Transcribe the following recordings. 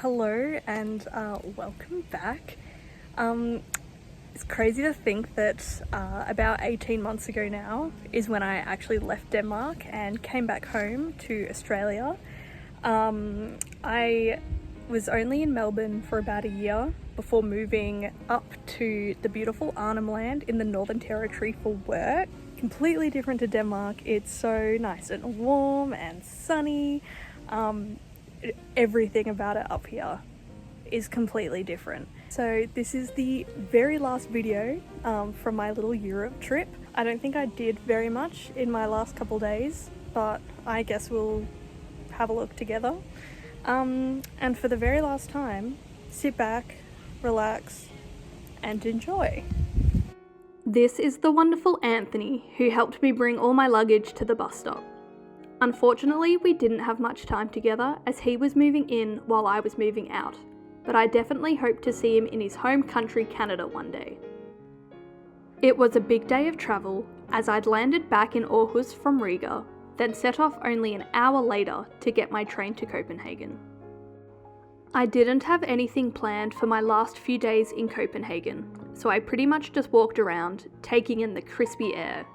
Hello and welcome back. It's crazy to think that about 18 months ago now is when I actually left Denmark and came back home to Australia. I was only in Melbourne for about a year before moving up to the beautiful Arnhem Land in the Northern Territory for work. Completely different to Denmark. It's so nice and warm and sunny. Everything about it up here is completely different. So this is the very last video from my little Europe trip. I don't think I did very much in my last couple days, but I guess we'll have a look together. And for the very last time, sit back, relax, and enjoy. This is the wonderful Anthony who helped me bring all my luggage to the bus stop. Unfortunately, we didn't have much time together as he was moving in while I was moving out, but I definitely hope to see him in his home country, Canada, one day. It was a big day of travel as I'd landed back in Aarhus from Riga, then set off only an hour later to get my train to Copenhagen. I didn't have anything planned for my last few days in Copenhagen, so I pretty much just walked around, taking in the crispy air.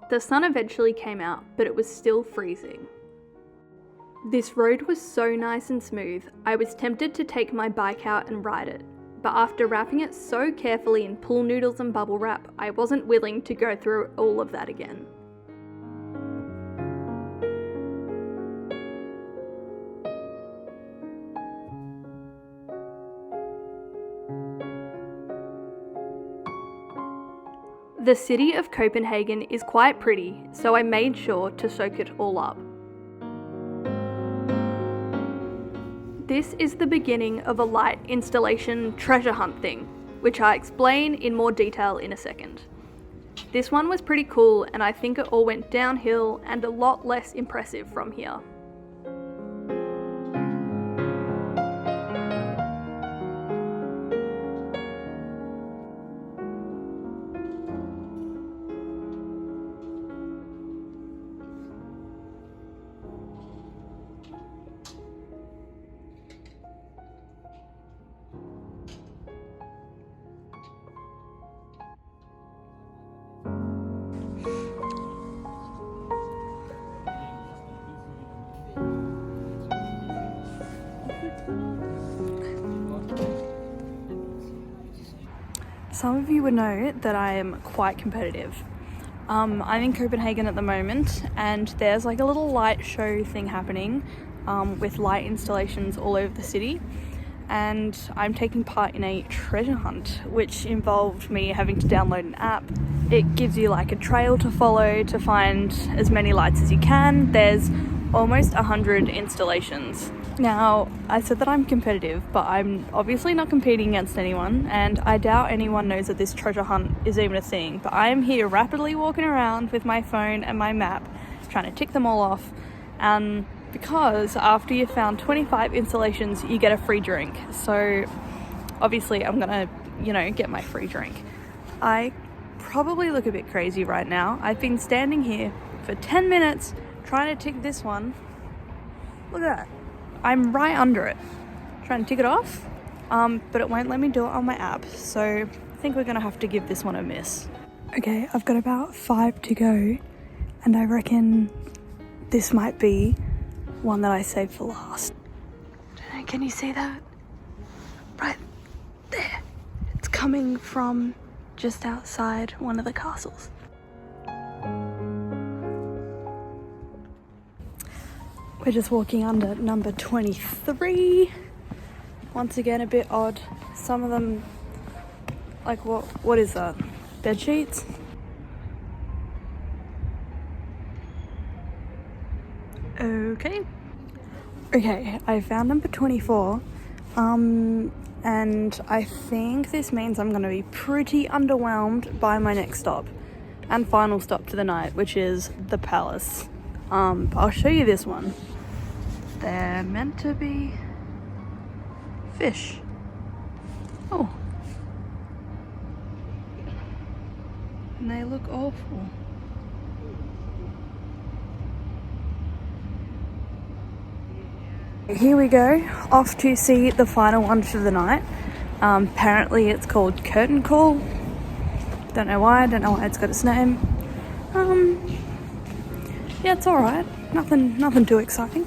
The sun eventually came out, but it was still freezing. This road was so nice and smooth, I was tempted to take my bike out and ride it, but after wrapping it so carefully in pool noodles and bubble wrap, I wasn't willing to go through all of that again. The city of Copenhagen is quite pretty, so I made sure to soak it all up. This is the beginning of a light installation treasure hunt thing, which I explain in more detail in a second. This one was pretty cool and I think it all went downhill and a lot less impressive from here. Some of you would know that I am quite competitive. I'm in Copenhagen at the moment and there's like a little light show thing happening with light installations all over the city, and I'm taking part in a treasure hunt which involved me having to download an app. It gives you like a trail to follow to find as many lights as you can. There's almost 100 installations. Now, I said that I'm competitive, but I'm obviously not competing against anyone, and I doubt anyone knows that this treasure hunt is even a thing, but I am here rapidly walking around with my phone and my map, trying to tick them all off, because after you've found 25 installations, you get a free drink. So, obviously, I'm gonna, get my free drink. I probably look a bit crazy right now. I've been standing here for 10 minutes trying to tick this one. Look at that. I'm right under it, trying to tick it off, but it won't let me do it on my app, so I think we're gonna have to give this one a miss. Okay, I've got about 5 to go, and I reckon this might be one that I saved for last. Can you see that? Right there. It's coming from just outside one of the castles. We're just walking under number 23. Once again, a bit odd. Some of them, like what is that? Bed sheets? Okay, I found number 24. And I think this means I'm gonna be pretty underwhelmed by my next stop and final stop to the night, which is the Palace. I'll show you this one. They're meant to be fish. Oh. And they look awful. Here we go, off to see the final one for the night. Apparently it's called Curtain Call. Don't know why it's got its name. Yeah, it's alright. Nothing too exciting.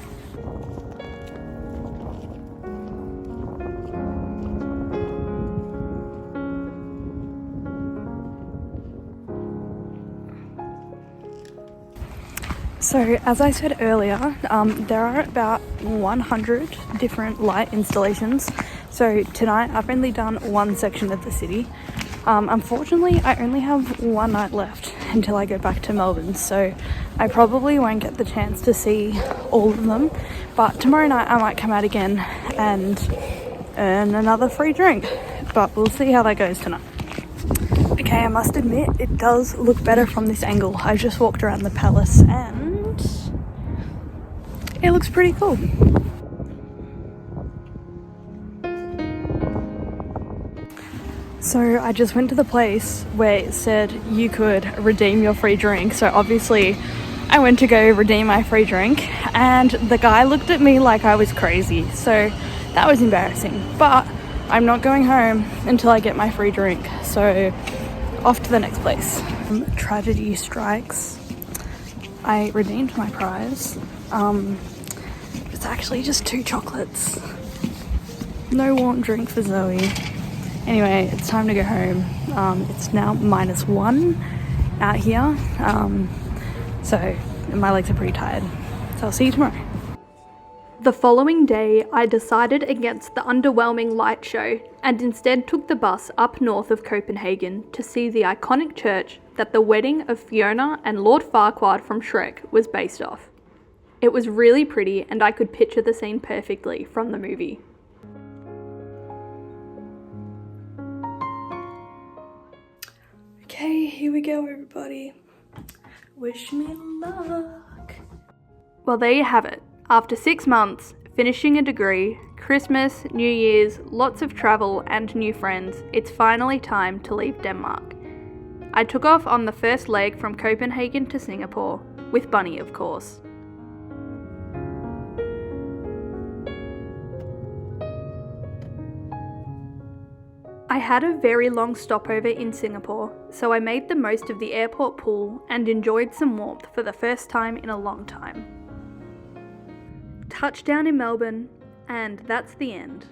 So, as I said earlier, there are about 100 different light installations. So tonight I've only done one section of the city. Unfortunately, I only have one night left until I go back to Melbourne, so I probably won't get the chance to see all of them. But tomorrow night I might come out again and earn another free drink. But we'll see how that goes tonight. Okay, I must admit, it does look better from this angle. I just walked around the palace and it looks pretty cool. So I just went to the place where it said you could redeem your free drink. So obviously I went to go redeem my free drink and the guy looked at me like I was crazy. So that was embarrassing, but I'm not going home until I get my free drink. So off to the next place. Tragedy strikes. I redeemed my prize. It's actually just 2 chocolates. No warm drink for Zoe. Anyway, it's time to go home. It's now -1 out here. So my legs are pretty tired. So I'll see you tomorrow. The following day, I decided against the underwhelming light show and instead took the bus up north of Copenhagen to see the iconic church that the wedding of Fiona and Lord Farquaad from Shrek was based off. It was really pretty and I could picture the scene perfectly from the movie. Okay, here we go everybody. Wish me luck. Well, there you have it. After 6 months, finishing a degree, Christmas, New Year's, lots of travel and new friends, it's finally time to leave Denmark. I took off on the first leg from Copenhagen to Singapore, with Bunny of course. I had a very long stopover in Singapore, so I made the most of the airport pool and enjoyed some warmth for the first time in a long time. Touchdown in Melbourne, and that's the end.